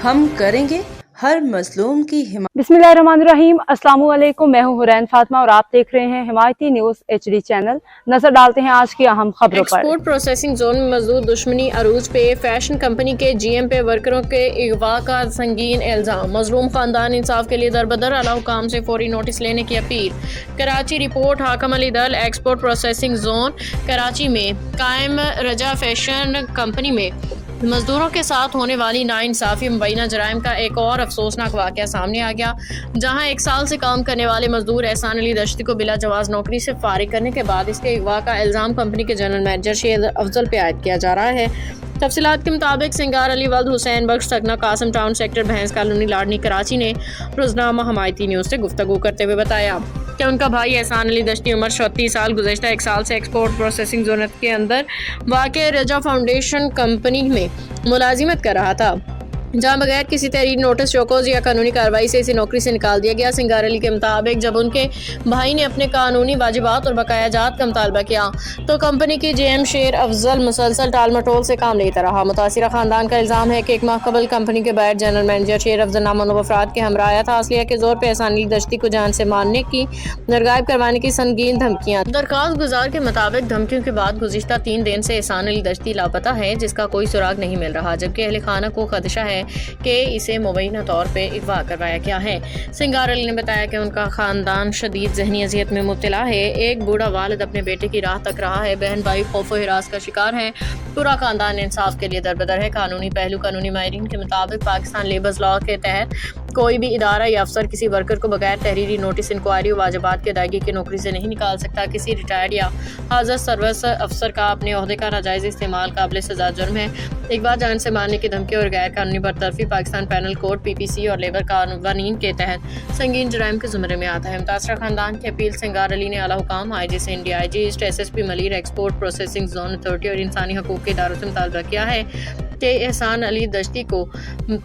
हम करेंगे हर मजलूम की हिमायत। बिस्मिल्लाहिर्रहमानिर्रहीम। अस्सलाम वालेकुम। मैं हूं हुरैन फातिमा और आप देख रहे हैं हिमायती न्यूज HD चैनल। नजर डालते हैं आज की अहम खबरों पर। एक्सपोर्ट प्रोसेसिंग जोन में मजदूर दुश्मनी अरूज पे, फैशन कंपनी के GM पे वर्करों के अगवा का संगीन इल्जाम। मजलूम खानदान इंसाफ के लिए दरबदर, आला हुकाम से फौरी नोटिस लेने की अपील। कराची रिपोर्ट हाकम अली दल एक्सपोर्ट प्रोसेसिंग जोन कराची में कायम रजा फैशन कंपनी में मजदूरों के साथ होने वाली नाइंसाफी मुबैना जराइम का एक और अफसोसनाक वाक़या सामने आ गया, जहां 1 साल से काम करने वाले मजदूर एहसान अली दश्ती को बिला जवाज नौकरी से फारिग करने के बाद इसके अगवा का इल्ज़ाम कंपनी के जनरल मैनेजर शेर अफजल पे आयद किया जा रहा है। तफसीलात के मुताबिक सिंगार अली वल्द हुसैन बख्श सकना कासम टाउन सेक्टर भैंस कॉलोनी लाडनी कराची ने रोजनामा हमायती न्यूज़ से गुफ्तगू करते हुए बताया कि उनका भाई एहसान अली दश्ती उम्र 36 साल गुज़श्ता 1 साल से एक्सपोर्ट प्रोसेसिंग जोन के अंदर वाक़ रजा फाउंडेशन कंपनी में मुलाजिमत कर रहा था, जहां बगैर किसी तहरीर नोटिस चौकोज या कानूनी कार्रवाई से इसे नौकरी से निकाल दिया गया। सिंगार अली के मुताबिक जब उनके भाई ने अपने कानूनी वाजिबात और बकायाजात का मुतालबा किया तो कंपनी की GM शेर अफजल मुसलसल टाल मटोल से काम लेता रहा। मुतासिरा खानदान का इल्ज़ाम है कि 1 माह कबल कंपनी के बाहर जनरल मैनेजर शेर अफजल नामनो अफराद के हमरा आया था। असलिया के जोर पर एहसान अली दश्ती को जान से मारने की, नरगायब करवाने की संगीन धमकियाँ। दरखास्त गुजार के मुताबिक धमकियों के बाद गुज़िश्ता 3 दिन से एहसान अली दश्ती लापता है, जिसका कोई सुराग नहीं मिल रहा, जबकि अहले खाना को खदशा है कि इसे मुबैना तौर पे अगवा करवाया गया है। सिंगार अली ने बताया कि उनका खानदान शदीद ज़हनी अजियत में मुब्तला है। एक बूढ़ा वालिद अपने बेटे की राह तक रहा है, बहन भाई खौफ व हिरास का शिकार है। पूरा खानदान इंसाफ के लिए दरबदर है। कानूनी पहलू कानूनी माहिरीन के मुताबिक पाकिस्तान लेबर्स लॉ के तहत कोई भी इदारा या अफसर किसी वर्कर को बगैर तहरीरी नोटिस, इंक्वायरी और वाजिबात की अदायगी की नौकरी से नहीं निकाल सकता। किसी रिटायर्ड या हाजिर सर्विस अफसर का अपने ओहदे का नाजायज़ इस्तेमाल काबिल सजा जुर्म है। एक बार जान से मारने की धमकी और गैर कानूनी बरतरफी पाकिस्तान पैनल कोड PPC और लेबर कानून के तहत संगीन जराइम के ज़ुमरे में आता है। मुतासरा खानदान की अपील सिंगार अली ने आला हुकाम IG से DIG east SSP Malir export processing zone authority और इंसानी हकूक़ के इदारों से मुतालबा किया है कि एहसान अली दश्ती को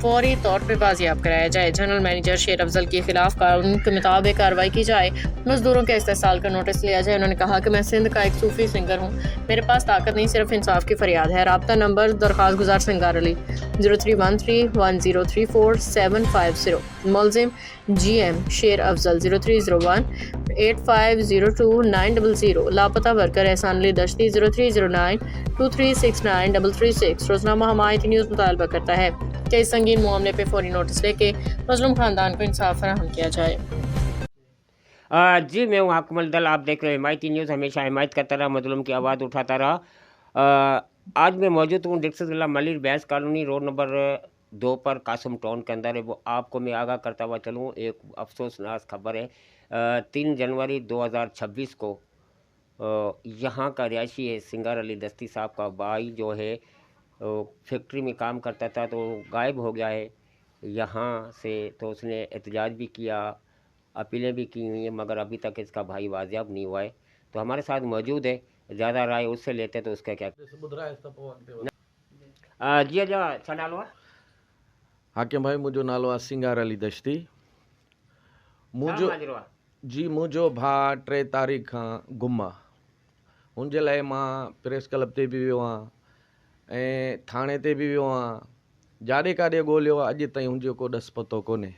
फौरी तौर पर बाजियाब कराया जाए। जनरल मैनेजर शेर अफजल के खिलाफ कानून के मुताबिक कार्रवाई की जाए, मजदूरों के इस्तेसाल का नोटिस लिया जाए। उन्होंने कहा कि मैं सिंध का एक सूफी सिंगर हूँ, मेरे पास ताकत नहीं, सिर्फ इंसाफ की फरियाद है। राब्ता नंबर दरखास्त गुजार सिंगार अली 0313103750। मुलजिम GM शेर अफजल 030185029000। लापता वर्कर एहसान अली दश्ती 0309236936। रोजनामा हमायती न्यूज़ मुतालबा करता है कि इस संगीन मामले पर फौरी नोटिस लेके मजलूम खानदान को इंसाफ फराहम किया जाए। जी, मैं हूँ हाकिम अली दल। आप देख रहे हैं हिमायती न्यूज़। हमेशा हिमायत करता रहा, मजलूम की आवाज़ उठाता रहा। आज मैं मौजूद हूँ डिस्ट्रिक्ट जिला मलिर भैंस कॉलोनी रोड नंबर 2 पर कासम टाउन के अंदर है। वो आपको मैं आगाह करता हुआ चलूँ, एक अफसोसनाक खबर है। 3 जनवरी 2026 को यहाँ का रिहायशी है सिंगार अली दश्ती साहब का भाई जो है फैक्ट्री में काम करता था, तो गायब हो गया है यहाँ से। तो उसने एहतजाज भी किया, अपीलें भी की हुई हैं, मगर अभी तक इसका भाई वाजियाब नहीं हुआ है। तो हमारे साथ मौजूद है, ज़्यादा राय उससे लेते तो उसका क्या। जी अच्छा, छा नालो आहे? हाकिम भाई, मुंहिंजो नालो आहे सिंगार अली दश्ती। जी, मुंहिंजो भाउ 3 तारीख़ खां गुम आहे। हुनजे लाइ मां प्रेस क्लब ते बि वियो आहियां ऐं थाणे ते बि वियो आहियां, जाॾे काॾे ॻोल्हियो आहे, अॼु ताईं हुनजो को ॾस पतो कोन्हे।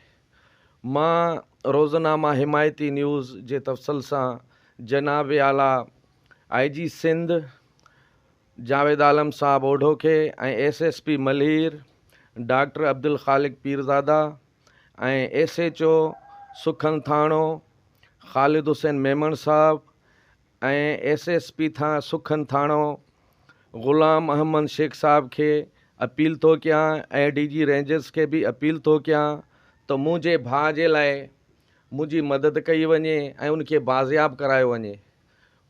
मां रोज़नामा हिमायती न्यूज़ जे तफ़सल सां जनाब आला IG सिंध जावेद आलम साहब ओढो खे ऐं SSP मलिर डॉक्टर अब्दुल ख़ालिक पीरज़ादा ऐं SHO सुखन थाणो ख़ालिद हुसैन मेमण साहब ऐं SSP सुखन थाणो ग़ुलाम अहमद शेख साहब खे अपील थो कयां ऐं DG रेंजर्स खे बि अपील थो कयां त मुंहिंजे भाउ जे लाइ मुंहिंजी मदद कई वञे ऐं उनखे बाज़ियाब करायो वञे।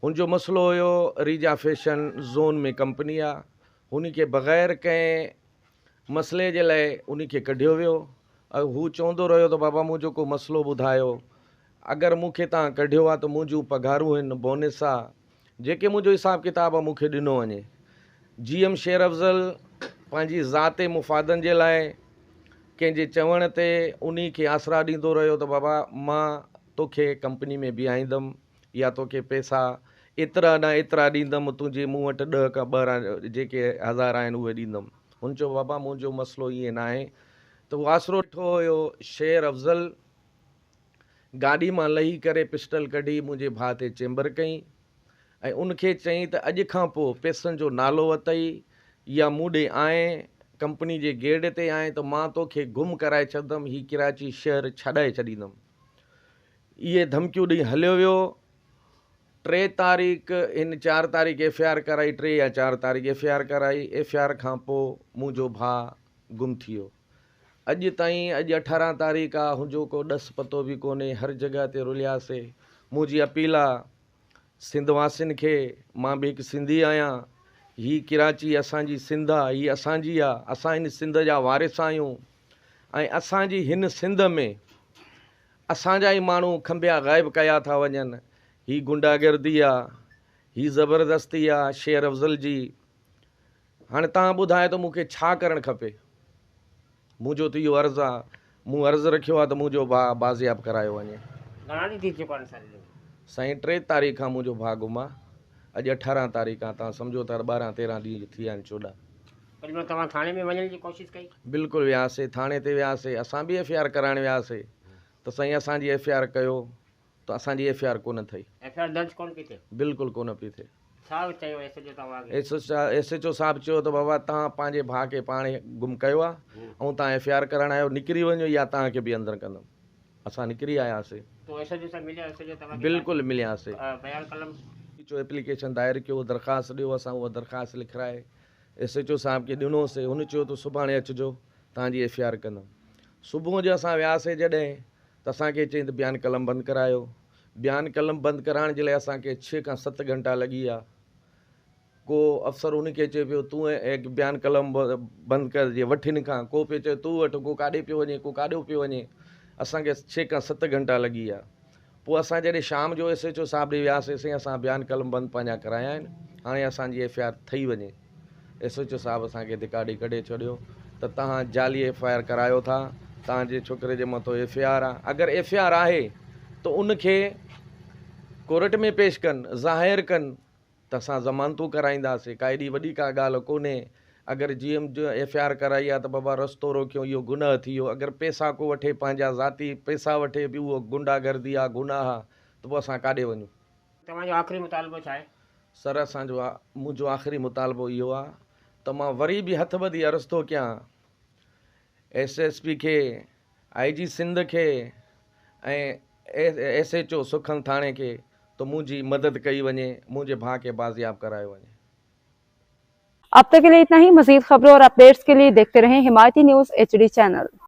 हुनजो मसइलो हुयो रीजा फैशन ज़ोन में कंपनी आहे, हुनखे बग़ैर कंहिं मसइले जे लाइ उनखे कढियो वियो। हू चवंदो रहियो त बाबा मुंहिंजो को मसइलो ॿुधायो, अगरि मूंखे तव्हां कढियो आहे त मुंहिंजूं पघारूं आहिनि, बोनस आहे, जेके मुंहिंजो हिसाब किताब आहे मूंखे ॾिनो वञे। GM शेर अफज़ल पंहिंजी ज़ाती मुफ़ादनि जे लाइ कंहिंजे चवण ते उन खे आसरा ॾींदो रहियो त बाबा मां तोखे कंपनी में बीहारींदुमि या तोखे पैसा एतिरा न एतिरा ॾींदुमि, तुंहिंजे मूं वटि 10 का 12 जेके हज़ार आहिनि उहे ॾींदुमि। हुन चयो बाबा मुंहिंजो मसइलो ईअं न आहे, तो आसरो ॾिठो हुयो शेर अफ़ज़ल गाॾी मां लही करे पिस्टल कढी मुंहिंजे भाउ ते चेंबर कई ऐं उनखे चयईं त अॼु खां पोइ पैसनि जो नालो वतई या मूं ॾे आए कंपनी जे गेट ते आए त मां तोखे गुम कराए छॾंदुमि, हीउ कराची शहर छॾाए छॾींदुमि। इहे धमकियूं ॾेई हलियो वियो। 3 तारीख़ इन 4 तारीख़ FIR कराई, 3 या 4 तारीख़ FIR कराई। FIR खां पोइ मुंहिंजो भाउ गुम थी वियो। अॼु ताईं, अॼु 18 तारीख़ आहे, हुनजो को ॾस पतो बि कोन्हे। हर जॻह ते रुलियासीं। मुंहिंजी अपील आहे सिंधवासियुनि खे, मां बि हिकु सिंधी आहियां, ही कराची असांजी सिंध आहे, ही असांजी आहे, असां हिन सिंध जा वारिस आहियूं ऐं असांजी हिन सिंध में असांजा ई माण्हू खंबिया ग़ाइब कया था वञनि। ही गुंडागर्दी आहे, ही ज़बरदस्ती आहे शेर अफ़ज़ल जी। हाणे तव्हां ॿुधायो त मूंखे छा करणु खपे? मुंहिंजो त इहो अर्ज़ु आहे, मूं अर्ज़ु रखियो आहे त मुंहिंजो भाउ बाज़ियाब करायो वञे। घणा ॾींहं थी चुका आहिनि साल में? साईं 3 तारीख़ खां मुंहिंजो भाउ गुम आहे। अॼु 18 तारीख़ आहे, तव्हां सम्झो था 12-13 ॾींहं थी विया आहिनि। 14 कॾहिं तव्हां थाणे में वञण जी कोशिशि कई? बिल्कुलु वियासीं, थाणे ते वियासीं। असां बि FIR कराइण वियासीं त साईं असांजी FIR कयो, त असांजी FIR कोन थी। FIR दर्ज कोन पई थिए? बिल्कुलु कोन पई थिए। छा चयो SHO तव्हांखे? SHO साहिबु चयो त बाबा तव्हां पंहिंजे भाउ खे पाण गुम कयो आहे ऐं तव्हां FIR कराइण आयो, निकिरी वञो या तव्हांखे बि अंदरि कंदुमि। असां निकिरी आयासीं। तो SHO सां मिलिया? SHO तव्हांखे बिल्कुलु मिलियासीं। बयान कलम जो एप्लीकेशन दायर कयो, दरख़्वास्त ॾियो, असां उहा दरख़्वास्त लिखाए SHO साहिब खे ॾिनोसीं। हुन चयो त सुभाणे अचिजो, तव्हांजी FIR कंदुमि। सुबुह जो असां वियासीं जॾहिं, त असांखे चई त बयान कलम बंदि करायो। बयान कलम बंदि कराइण जे लाइ असांखे 6 खां 7 घंटा लॻी विया। को अफ़सर उनखे चए पियो तूं बयान कलम बंदि कर जे वठिन खां, को पियो चए तूं वठि, को काॾे पियो वञे, को काॾो पियो वञे। असांखे 6 खां 7 घंटा लॻी विया। पोइ असां जॾहिं शाम जो SHO साहिब ॾे वियासीं, असां बयान कलम बंदि पंहिंजा कराया आहिनि, हाणे असांजी FIR ठही वञे। SHO साहिबु असांखे धिकाड़ी कढे छॾियो त तव्हां जाली FIR करायो था, तव्हांजे छोकिरे जे मथां FIR आहे। अगरि FIR आहे त उनखे कोर्ट में पेश कनि, ज़ाहिर कनि, त असां ज़मानतूं कराईंदासीं। का एॾी वॾी का ॻाल्हि कोन्हे। अगरि GM जो FIR कराई आहे त बाबा रस्तो रोकियो, इहो गुनाह थी वियो। अगरि पैसा को वठे, पंहिंजा ज़ाती पैसा वठे बि, उहो गुंडागर्दी आहे, गुनाह आहे, त पोइ असां काॾे वञूं? तव्हांजो आख़िरी मुतालबो छा आहे? सर मुंहिंजो आख़िरी मुतालबो इहो आहे त मां वरी बि हथ ॿधी अर्ज़ु थो कयां SSP खे, IG सिंध खे ऐं SHO सुखन थाणे खे तो मुझी मदद कई वञे, मुझे भाउ के बाजियाब करायो वञे। अब तक के लिए इतना ही। मजीद खबरों और अपडेट्स के लिए देखते रहें हिमायती न्यूज़ HD चैनल।